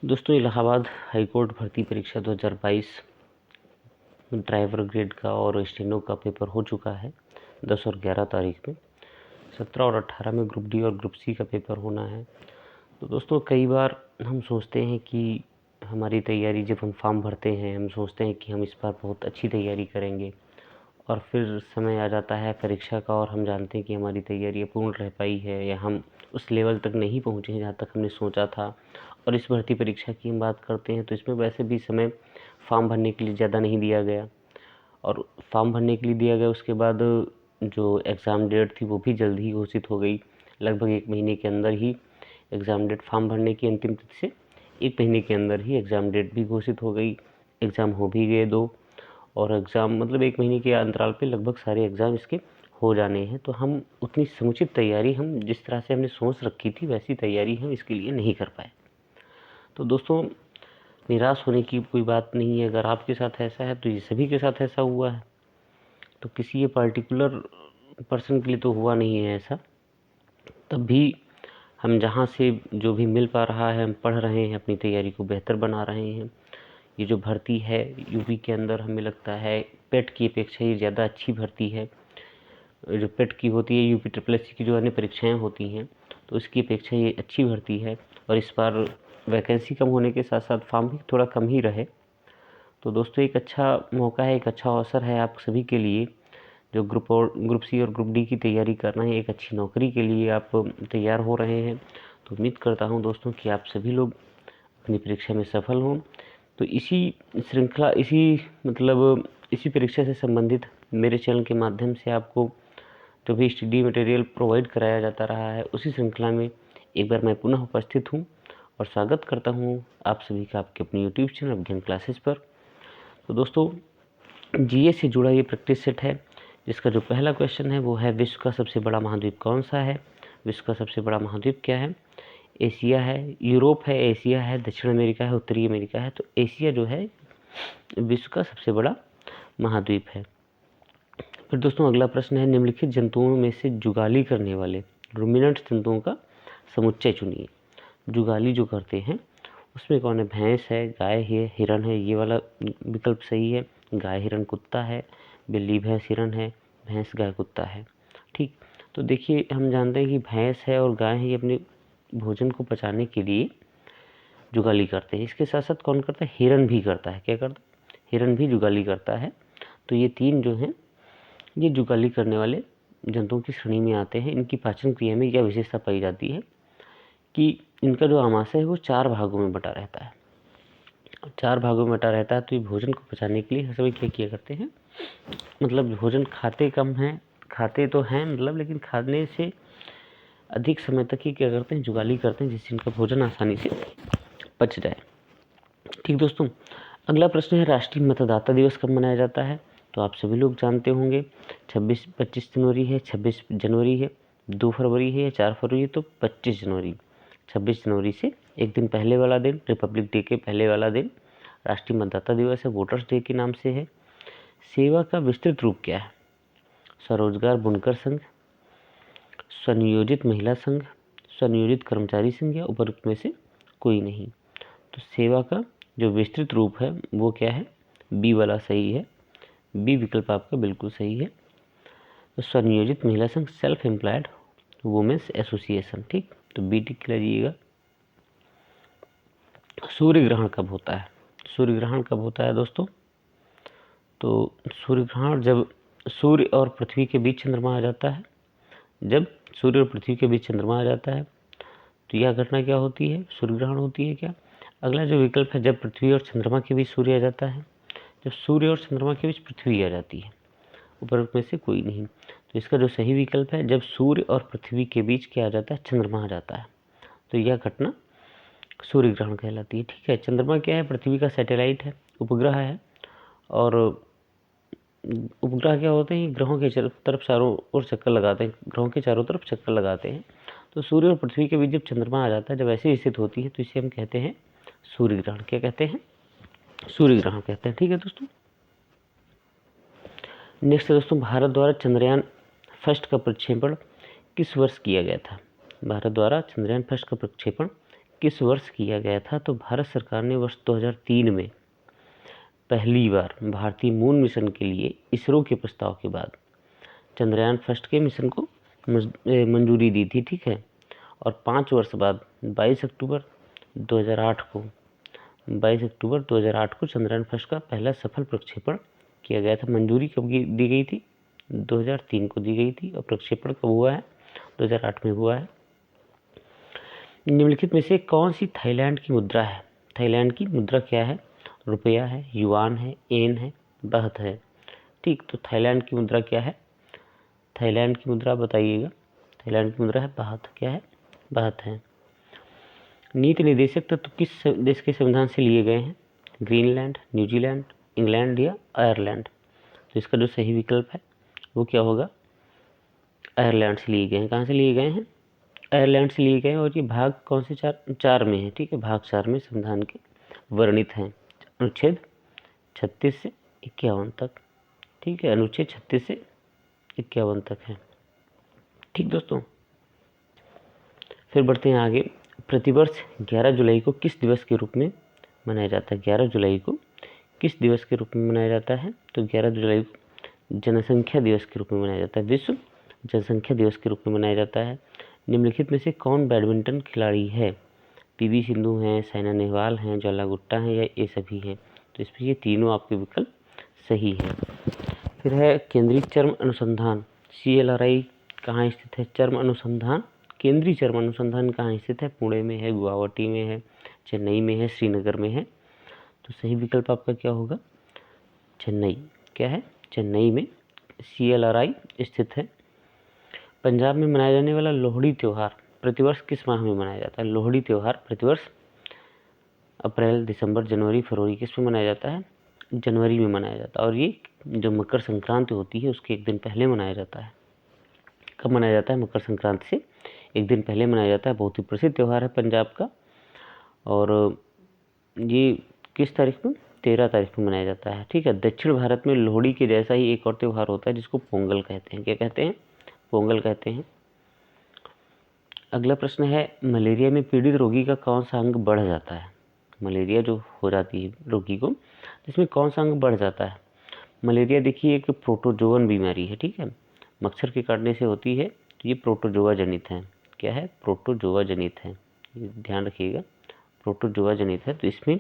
दोस्तों, इलाहाबाद हाईकोर्ट भर्ती परीक्षा 2022 ड्राइवर ग्रेड का और स्टेनो का पेपर हो चुका है 10 और 11 तारीख में। 17 और 18 में ग्रुप डी और ग्रुप सी का पेपर होना है। तो दोस्तों, कई बार हम सोचते हैं कि हमारी तैयारी, जब हम फॉर्म भरते हैं हम सोचते हैं कि हम इस बार बहुत अच्छी तैयारी करेंगे, और फिर समय आ जाता है परीक्षा का और हम जानते हैं कि हमारी तैयारी अपूर्ण रह पाई है या हम उस लेवल तक नहीं पहुँचे हैं जहाँ तक हमने सोचा था। और इस भर्ती परीक्षा की हम बात करते हैं तो इसमें वैसे भी समय फॉर्म भरने के लिए ज़्यादा नहीं दिया गया, और फॉर्म भरने के लिए दिया गया उसके बाद जो एग्ज़ाम डेट थी वो भी जल्द ही घोषित हो गई। लगभग 1 महीने के अंदर ही एग्ज़ाम डेट, फॉर्म भरने की अंतिम तिथि से 1 महीने के अंदर ही एग्ज़ाम डेट भी घोषित हो गई। एग्ज़ाम हो भी गए 2, और एग्ज़ाम मतलब 1 महीने के अंतराल पे लगभग सारे एग्ज़ाम इसके हो जाने हैं। तो हम उतनी समुचित तैयारी, हम जिस तरह से हमने सोच रखी थी वैसी तैयारी हम इसके लिए नहीं कर पाए। तो दोस्तों, निराश होने की कोई बात नहीं है। अगर आपके साथ ऐसा है तो ये सभी के साथ ऐसा हुआ है, तो किसी ये पर्टिकुलर पर्सन के लिए तो हुआ नहीं है ऐसा। तब भी हम जहाँ से जो भी मिल पा रहा है हम पढ़ रहे हैं, अपनी तैयारी को बेहतर बना रहे हैं। ये जो भर्ती है यूपी के अंदर, हमें लगता है पेट की अपेक्षा ये ज़्यादा अच्छी भर्ती है। जो पेट की होती है, यूपी ट्रिपल एस सी की जो अन्य परीक्षाएँ होती हैं, तो इसकी अपेक्षा ये अच्छी भर्ती है। और इस बार वैकेंसी कम होने के साथ साथ फॉर्म भी थोड़ा कम ही रहे। तो दोस्तों, एक अच्छा मौका है, एक अच्छा अवसर है आप सभी के लिए, जो ग्रुप सी और ग्रुप डी की तैयारी कर रहे हैं, एक अच्छी नौकरी के लिए आप तैयार हो रहे हैं। तो उम्मीद करता हूं दोस्तों कि आप सभी लोग अपनी परीक्षा में सफल हों। तो इसी श्रृंखला, इसी परीक्षा से संबंधित मेरे चैनल के माध्यम से आपको जो भी स्टडी मटेरियल प्रोवाइड कराया जाता रहा है, उसी श्रृंखला में एक बार मैं पुनः उपस्थित हूँ और स्वागत करता हूँ आप सभी का आपके अपने यूट्यूब चैनल अभिज्ञान क्लासेस पर। तो दोस्तों, जीए से जुड़ा ये प्रैक्टिस सेट है, जिसका जो पहला क्वेश्चन है वो है, विश्व का सबसे बड़ा महाद्वीप कौन सा है? विश्व का सबसे बड़ा महाद्वीप क्या है? एशिया है, यूरोप है, एशिया है, दक्षिण अमेरिका है, उत्तरी अमेरिका है। तो एशिया जो है विश्व का सबसे बड़ा महाद्वीप है। फिर दोस्तों, अगला प्रश्न है, निम्नलिखित जंतुओं में से जुगाली करने वाले रूमिनेंट जंतुओं का समुच्चय चुनिए। जुगाली जो करते हैं उसमें कौन है? भैंस है, गाय है, हिरण है। ये वाला विकल्प सही है। गाय, हिरण, कुत्ता है, बिल्ली, भैंस, हिरण है, भैंस, गाय, कुत्ता है। ठीक। तो देखिए, हम जानते हैं कि भैंस है और गाय है, ये अपने भोजन को पचाने के लिए जुगाली करते हैं। इसके साथ साथ कौन करता है? हिरण भी करता है। क्या करता है? हिरण भी जुगाली करता है। तो ये 3 जो हैं ये जुगाली करने वाले जंतुओं की श्रेणी में आते हैं। इनकी पाचन क्रिया में यह विशेषता पाई जाती है कि इनका जो आमाशय है वो 4 भागों में बटा रहता है। 4 भागों में बटा रहता है, तो ये भोजन को पचाने के लिए हर समय क्या किया करते हैं, मतलब भोजन खाते कम हैं, खाते तो हैं मतलब, लेकिन खाने से अधिक समय तक ही क्या करते हैं, जुगाली करते हैं, जिससे इनका भोजन आसानी से पच जाए। ठीक दोस्तों, अगला प्रश्न है, राष्ट्रीय मतदाता दिवस कब मनाया जाता है? तो आप सभी लोग जानते होंगे, 25 जनवरी है, 26 जनवरी है, 2 फरवरी है या 4 फरवरी है। तो 25 जनवरी, 26 जनवरी से एक दिन पहले वाला दिन, रिपब्लिक डे के पहले वाला दिन राष्ट्रीय मतदाता दिवस है, वोटर्स डे के नाम से है। सेवा का विस्तृत रूप क्या है? स्वरोजगार बुनकर संघ, स्वनियोजित महिला संघ, स्वनियोजित कर्मचारी संघ, या उपरोक्त में से कोई नहीं। तो सेवा का जो विस्तृत रूप है वो क्या है? बी वाला सही है। बी विकल्प आपका बिल्कुल सही है। तो स्वनियोजित महिला संघ, सेल्फ एम्प्लॉयड वुमेन्स एसोसिएशन। ठीक, तो बी टिक कीजिएगा। सूर्य ग्रहण कब होता है? सूर्य ग्रहण कब होता है दोस्तों? तो सूर्य ग्रहण जब सूर्य और पृथ्वी के बीच चंद्रमा आ जाता है। जब सूर्य और पृथ्वी के बीच चंद्रमा आ जाता है तो यह घटना क्या होती है? सूर्य ग्रहण होती है क्या? अगला जो विकल्प है, जब पृथ्वी और चंद्रमा के बीच सूर्य आ जाता है। जब सूर्य और चंद्रमा के बीच पृथ्वी आ जाती है। उपरोक्त में से कोई नहीं। तो इसका जो सही विकल्प है, जब सूर्य और पृथ्वी के बीच क्या आ जाता है? चंद्रमा आ जाता है। तो यह घटना सूर्य ग्रहण कहलाती है। ठीक है, चंद्रमा क्या है? पृथ्वी का सैटेलाइट है, उपग्रह है। और उपग्रह क्या होते हैं? ग्रहों के तरफ चारों ओर चक्कर लगाते हैं, ग्रहों के चारों तरफ चक्कर लगाते हैं। तो सूर्य और पृथ्वी के बीच जब चंद्रमा आ जाता है, जब ऐसी स्थिति होती है, तो इसे हम कहते हैं सूर्य ग्रहण। क्या कहते हैं? सूर्य ग्रहण कहते हैं। ठीक है दोस्तों, नेक्स्ट है दोस्तों, भारत द्वारा चंद्रयान फर्स्ट का प्रक्षेपण किस वर्ष किया गया था? भारत द्वारा चंद्रयान फर्स्ट का प्रक्षेपण किस वर्ष किया गया था? तो भारत सरकार ने वर्ष 2003 में पहली बार भारतीय मून मिशन के लिए इसरो के प्रस्ताव के बाद चंद्रयान फर्स्ट के मिशन को मंजूरी दी थी, ठीक है। और 5 वर्ष बाद 22 अक्टूबर 2008 को चंद्रयान फर्स्ट का पहला सफल प्रक्षेपण किया गया था। मंजूरी कब दी गई थी? 2003 को दी गई थी। और प्रक्षेपण कब हुआ है? 2008 में हुआ है। निम्नलिखित में से कौन सी थाईलैंड की मुद्रा है? थाईलैंड की मुद्रा क्या है? रुपया है, युआन है, येन है, बाहत है। ठीक, तो थाईलैंड की मुद्रा क्या है? थाईलैंड की मुद्रा बताइएगा। थाईलैंड की मुद्रा है बाहत। क्या है? बाहत है। नीति निर्देशक तत्व किस देश के संविधान से लिए गए हैं? ग्रीनलैंड, न्यूजीलैंड, इंग्लैंड या आयरलैंड? तो इसका जो सही विकल्प है वो क्या होगा? आयरलैंड से लिए गए हैं। कहाँ से लिए गए हैं? आयरलैंड से लिए गए हैं। और ये भाग कौन से चार में है? ठीक है, भाग 4 में संविधान के वर्णित हैं। अनुच्छेद 36 से 51 तक। ठीक है, अनुच्छेद 36 से 51 तक है। ठीक दोस्तों, फिर बढ़ते हैं आगे। प्रतिवर्ष 11 जुलाई को किस दिवस के रूप में मनाया जाता है? 11 जुलाई को किस दिवस के रूप में मनाया जाता है? तो 11 जुलाई को जनसंख्या दिवस के रूप में मनाया जाता है। विश्व जनसंख्या दिवस के रूप में मनाया जाता है। निम्नलिखित में से कौन बैडमिंटन खिलाड़ी है? पीवी सिंधु हैं, साइना नेहवाल हैं, ज्वाला गुट्टा हैं या ये सभी हैं? तो इसमें ये तीनों आपके विकल्प सही हैं। फिर है केंद्रीय चर्म अनुसंधान CLRI कहाँ स्थित है? चर्म अनुसंधान, केंद्रीय चर्म अनुसंधान कहाँ स्थित है? पुणे में है, गुवाहाटी में है, चेन्नई में है, श्रीनगर में है। तो सही विकल्प आपका क्या होगा? चेन्नई। क्या है? चेन्नई में CLRI स्थित है। पंजाब में मनाया जाने वाला लोहड़ी त्यौहार प्रतिवर्ष किस माह में मनाया जाता है? लोहड़ी त्यौहार प्रतिवर्ष अप्रैल, दिसंबर, जनवरी, फरवरी किस में मनाया जाता है? जनवरी में मनाया जाता है। और ये जो मकर संक्रांति होती है उसके एक दिन पहले मनाया जाता है। कब मनाया जाता है? मकर संक्रांति से एक दिन पहले मनाया जाता है। बहुत ही प्रसिद्ध त्यौहार है पंजाब का। और ये किस तारीख में? 13 तारीख में मनाया जाता है। ठीक है। दक्षिण भारत में लोहड़ी के जैसा ही एक और त्यौहार होता है जिसको पोंगल कहते हैं। क्या कहते हैं? पोंगल कहते हैं। अगला प्रश्न है, मलेरिया में पीड़ित रोगी का कौन सा अंग बढ़ जाता है? मलेरिया जो हो जाती है रोगी को, इसमें कौन सा अंग बढ़ जाता है? मलेरिया देखिए एक प्रोटोजोअन बीमारी है। ठीक है, मच्छर के काटने से होती है। तो ये प्रोटोजोआ जनित है। क्या है? प्रोटोजोआ जनित है। ये ध्यान रखिएगा, प्रोटोजोआ जनित है। तो इसमें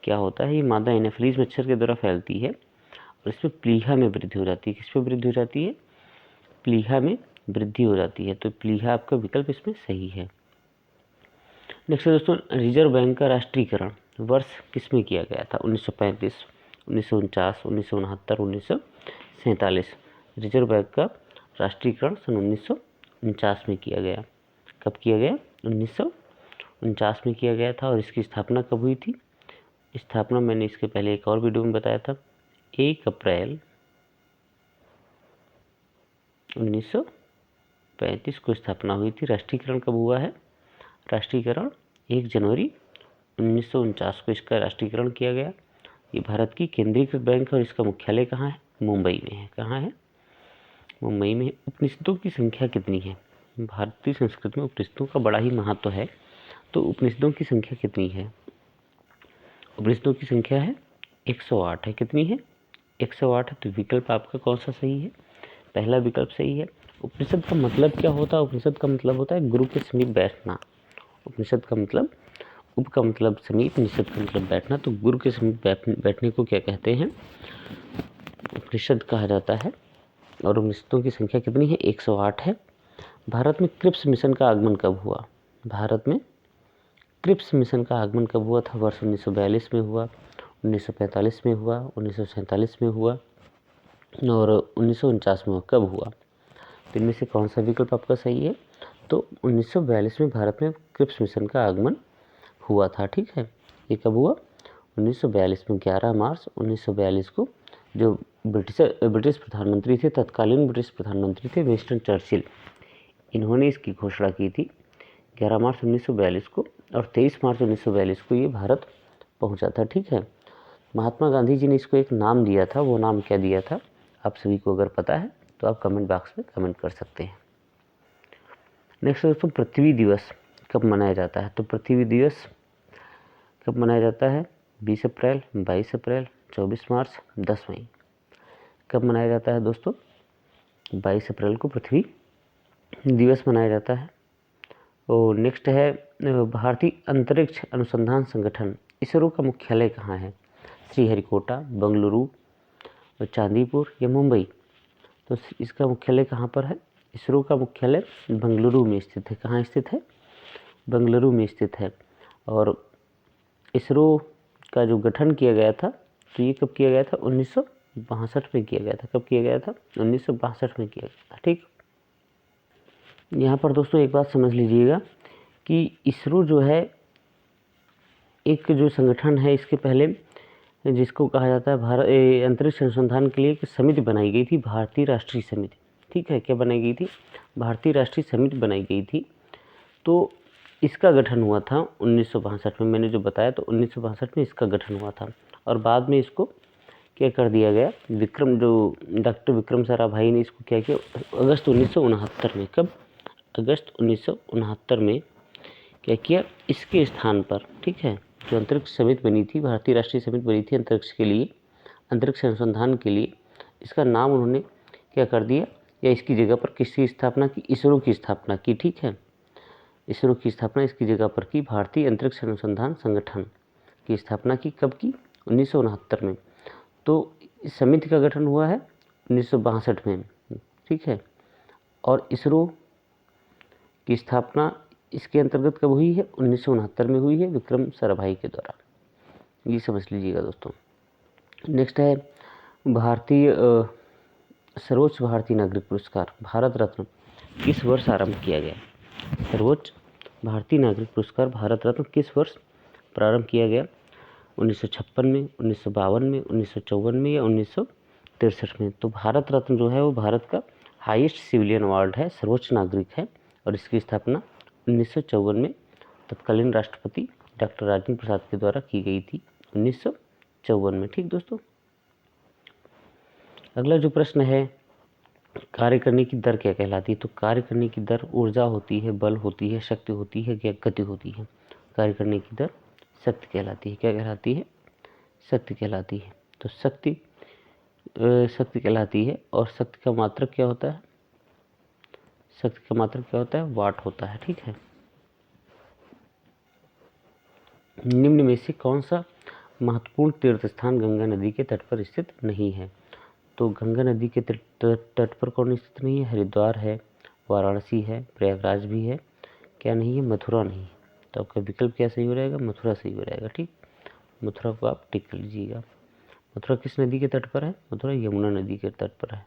क्या होता है? ये मादा एनाफिलीज मच्छर के द्वारा फैलती है और इसमें प्लीहा में वृद्धि हो जाती है। किस में वृद्धि हो जाती है? प्लीहा में वृद्धि हो जाती है। तो प्लीहा आपका विकल्प इसमें सही है। नेक्स्ट दोस्तों, रिजर्व बैंक का राष्ट्रीयकरण वर्ष किस में किया गया था? 1935, 1949, 1969, 1947। रिजर्व बैंक का राष्ट्रीयकरण सन 1949 में किया गया। कब किया गया? 1949 में किया गया था। और इसकी स्थापना कब हुई थी? स्थापना मैंने इसके पहले एक और वीडियो में बताया था, 1 अप्रैल 1935 को स्थापना हुई थी। राष्ट्रीयकरण कब हुआ है? राष्ट्रीयकरण 1 जनवरी 1949 को इसका राष्ट्रीयकरण किया गया। ये भारत की केंद्रीकृत बैंक है और इसका मुख्यालय कहाँ है? मुंबई में है। कहाँ है? मुंबई में। उपनिषदों की संख्या कितनी है? भारतीय संस्कृति में उपनिषदों का बड़ा ही महत्व है। तो उपनिषदों की संख्या कितनी है? उपनिषदों की संख्या है 108 है। कितनी है? 108 है। तो विकल्प आपका कौन सा सही है? पहला विकल्प सही है। उपनिषद का मतलब क्या होता है? उपनिषद का मतलब होता है गुरु के समीप बैठना। उपनिषद का मतलब, उप का मतलब समीप, निषद का मतलब बैठना। तो गुरु के समीप बैठने को क्या कहते हैं? उपनिषद कहा जाता है। और उपनिषदों की संख्या कितनी है? 108 है। भारत में क्रिप्स मिशन का आगमन कब हुआ? भारत में क्रिप्स मिशन का आगमन कब हुआ था? वर्ष 1942 में हुआ, 1945 में हुआ, 1947 में हुआ और 1949 में हुआ। कब हुआ? तो इनमें से कौन सा विकल्प आपका सही है? तो 1942 में भारत में क्रिप्स मिशन का आगमन हुआ था। ठीक है, ये कब हुआ? 1942 में 11 मार्च 1942 को जो ब्रिटिश प्रधानमंत्री थे, तत्कालीन ब्रिटिश प्रधानमंत्री थे विंस्टन चर्चिल, इन्होंने इसकी घोषणा की थी 11 मार्च 1942 को। और 23 मार्च 1942 को ये भारत पहुंचा था। ठीक है, महात्मा गांधी जी ने इसको एक नाम दिया था। वो नाम क्या दिया था? आप सभी को अगर पता है तो आप कमेंट बॉक्स में कमेंट कर सकते हैं। नेक्स्ट दोस्तों, पृथ्वी दिवस कब मनाया जाता है? तो पृथ्वी दिवस कब मनाया जाता है? 20 अप्रैल, 22 अप्रैल, 24 मार्च, 10 मई। कब मनाया जाता है दोस्तों? 22 अप्रैल को पृथ्वी दिवस मनाया जाता है। और नेक्स्ट है भारतीय अंतरिक्ष अनुसंधान संगठन इसरो का मुख्यालय कहाँ है? श्रीहरिकोटा, बेंगलुरु, चांदीपुर या मुंबई? तो इसका मुख्यालय कहाँ पर है? इसरो का मुख्यालय बेंगलुरु में स्थित है। कहाँ स्थित है? बेंगलुरु में स्थित है। और इसरो का जो गठन किया गया था, तो ये कब किया गया था? 1962 में किया गया था। कब किया गया था? 1962 में किया गया था। ठीक, यहाँ पर दोस्तों एक बात समझ लीजिएगा कि इसरो जो है एक जो संगठन है, इसके पहले जिसको कहा जाता है अंतरिक्ष अनुसंधान के लिए एक समिति बनाई गई थी, भारतीय राष्ट्रीय समिति। ठीक है, क्या बनाई गई थी? भारतीय राष्ट्रीय समिति बनाई गई थी। तो इसका गठन हुआ था 1962 में। मैंने जो बताया, तो 1962 में इसका गठन हुआ था। और बाद में इसको क्या कर दिया गया? डॉक्टर विक्रम साराभाई ने इसको क्या किया? अगस्त 1969 में, कब? अगस्त 1969 में क्या किया? इसके स्थान पर, ठीक है, जो अंतरिक्ष समिति बनी थी, भारतीय राष्ट्रीय समिति बनी थी अंतरिक्ष के लिए, अंतरिक्ष अनुसंधान के लिए, इसका नाम उन्होंने क्या कर दिया, या इसकी जगह पर किसकी स्थापना की? इसरो की स्थापना की। ठीक है, इसरो की स्थापना इसकी जगह पर की, भारतीय अंतरिक्ष अनुसंधान संगठन की स्थापना की। कब की? 1969 में। तो इस समिति का गठन हुआ है 1962 में। ठीक है, और इसरो की स्थापना इसके अंतर्गत कब हुई है? 1969 में हुई है, विक्रम साराभाई के द्वारा। ये समझ लीजिएगा दोस्तों। नेक्स्ट है भारतीय सर्वोच्च भारतीय नागरिक पुरस्कार भारत रत्न किस वर्ष आरंभ किया गया? सर्वोच्च भारतीय नागरिक पुरस्कार भारत रत्न किस वर्ष प्रारंभ किया गया? 1956 में, 1952 में, 1954 में या 1963 में? तो भारत रत्न जो है वो भारत का हाईएस्ट सिविलियन अवार्ड है, सर्वोच्च नागरिक है, और इसकी स्थापना 1954 में तत्कालीन राष्ट्रपति डॉक्टर राजेंद्र प्रसाद के द्वारा की गई थी, 1954 में। ठीक दोस्तों, अगला जो प्रश्न है, कार्य करने की दर क्या कहलाती है? तो कार्य करने की दर ऊर्जा होती है, बल होती है, शक्ति होती है, या गति होती है? कार्य करने की दर शक्ति कहलाती है। क्या कहलाती है? शक्ति कहलाती है। तो शक्ति कहलाती है। और शक्ति का मात्रक क्या होता है? शक्ति का मात्रक क्या होता है? वाट होता है। ठीक है, निम्न में से कौन सा महत्वपूर्ण तीर्थ स्थान गंगा नदी के तट पर स्थित नहीं है? तो गंगा नदी के तट पर कौन स्थित नहीं है? हरिद्वार है, वाराणसी है, प्रयागराज भी है, क्या नहीं है? मथुरा नहीं है। तो आपका विकल्प क्या सही हो जाएगा? मथुरा सही हो जाएगा। ठीक, मथुरा को आप टिक कर लीजिएगा। मथुरा किस नदी के तट पर है? मथुरा यमुना नदी के तट पर है।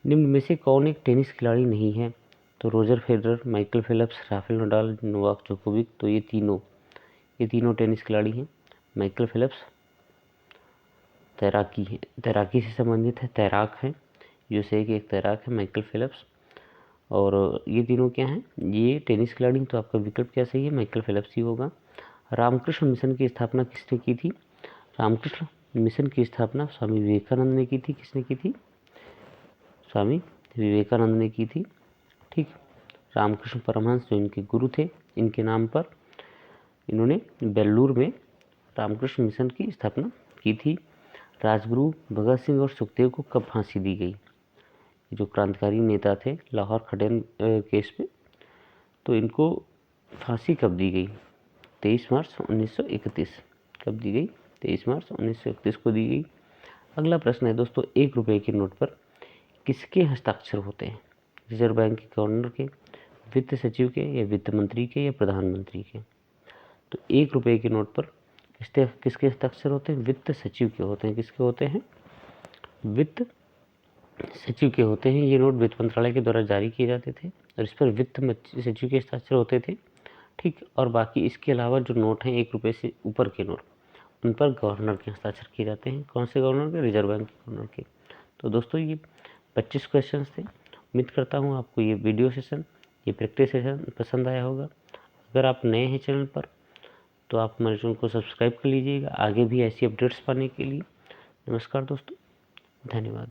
निम्न में से कौन एक टेनिस खिलाड़ी नहीं है? तो Roger Federer, Michael Phelps, Rafael Nadal, Novak Djokovic. तो ये तीनों टेनिस खिलाड़ी हैं। माइकल फेल्प्स तैराकी है, तैराकी से संबंधित है, तैराक हैं, यूएसए के एक तैराक है माइकल फेल्प्स। और ये तीनों क्या हैं? ये टेनिस खिलाड़ी। तो आपका विकल्प क्या सही है? माइकल फेल्प्स ही होगा। रामकृष्ण मिशन की स्थापना किसने की थी? रामकृष्ण मिशन की स्थापना स्वामी विवेकानंद ने की थी। किसने की थी? स्वामी विवेकानंद ने की थी। ठीक, रामकृष्ण परमहंस जो इनके गुरु थे, इनके नाम पर इन्होंने बेल्लूर में रामकृष्ण मिशन की स्थापना की थी। राजगुरु भगत सिंह और सुखदेव को कब फांसी दी गई? जो क्रांतिकारी नेता थे लाहौर खडेन केस में, तो इनको फांसी कब दी गई? 23 मार्च 1931। कब दी गई? 23 मार्च 1931 को दी गई। अगला प्रश्न है दोस्तों, 1 रुपये के नोट पर किसके हस्ताक्षर होते हैं? रिजर्व बैंक के गवर्नर के, वित्त सचिव के, या वित्त मंत्री के, या प्रधानमंत्री के? तो 1 रुपये के नोट पर किसके हस्ताक्षर होते हैं? वित्त सचिव के होते हैं। किसके होते हैं? वित्त सचिव के होते हैं। ये नोट वित्त मंत्रालय के द्वारा जारी किए जाते थे और इस पर वित्त सचिव के हस्ताक्षर होते थे। ठीक, और बाकी इसके अलावा जो नोट हैं 1 रुपये से ऊपर के नोट, उन पर गवर्नर के हस्ताक्षर किए जाते हैं। कौन से गवर्नर के? रिजर्व बैंक के गवर्नर के। तो दोस्तों ये 25 क्वेश्चन थे। उम्मीद करता हूँ आपको ये वीडियो सेशन, ये प्रैक्टिस सेशन पसंद आया होगा। अगर आप नए हैं चैनल पर तो आप हमारे चैनल को सब्सक्राइब कर लीजिएगा आगे भी ऐसी अपडेट्स पाने के लिए। नमस्कार दोस्तों, धन्यवाद।